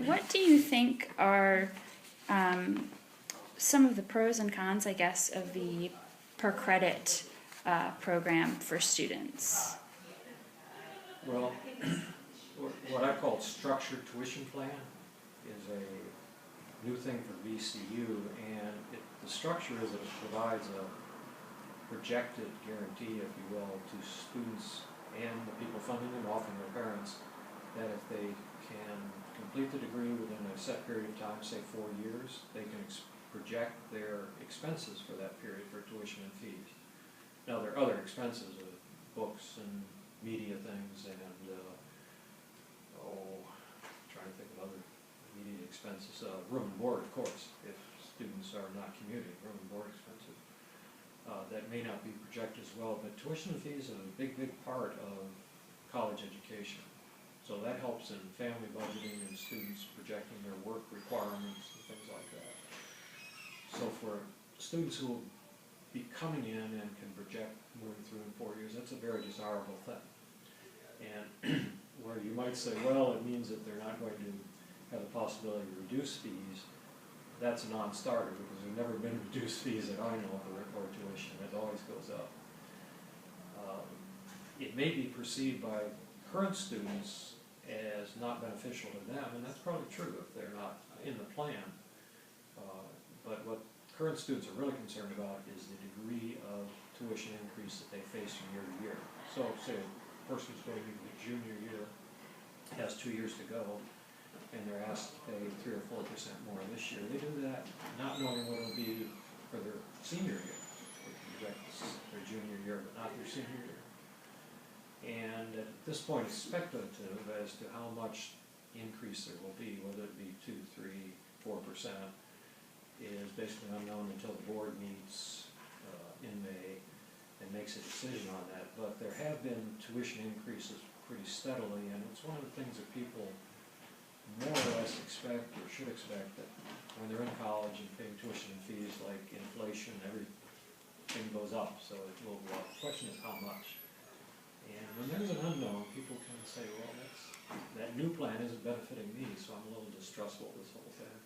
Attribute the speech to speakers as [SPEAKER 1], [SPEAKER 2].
[SPEAKER 1] what do you think are some of the pros and cons, I guess, of the per credit program for students?
[SPEAKER 2] Well, what I call structured tuition plan is a new thing for VCU, and the structure is that it provides a projected guarantee, if you will, to students and the people funding it, often their parents, that if they can complete the degree within a set period of time, say 4 years, they can project their expenses for that period for tuition and fees. Now, there are other expenses, books and media things, and trying to think of other immediate expenses. Room and board, of course, if students are not commuting, room and board expenses. That may not be projected as well, but tuition and fees are a big, big part of college education. So that helps in family budgeting and students projecting their work requirements and things like that. So for students who will be coming in and can project moving through in 4 years, that's a very desirable thing. And where you might say, well, it means that they're not going to have the possibility to reduce fees, that's a non-starter, because there's never been reduced fees that I know of or tuition. It always goes up. It may be perceived by current students as not beneficial to them, and that's probably true if they're not in the plan. But what current students are really concerned about is the degree of tuition increase that they face from year to year. So say a person's going into the junior year, has 2 years to go, and they're asked to pay 3 or 4% more this year. They do that not knowing what it'll be for their senior year. They project their junior year, but not their senior year. And at this point, it's speculative as to how much increase there will be, whether it be 2, 3, 4%, is basically unknown until the board meets in May and makes a decision on that. But there have been tuition increases pretty steadily, and it's one of the things that people more or less expect or should expect, that when they're in college and paying tuition and fees, like inflation, everything goes up, so it will go up. The question is how much. And when there's an unknown, people can say, well, that new plan isn't benefiting me, so I'm a little distrustful of this whole thing.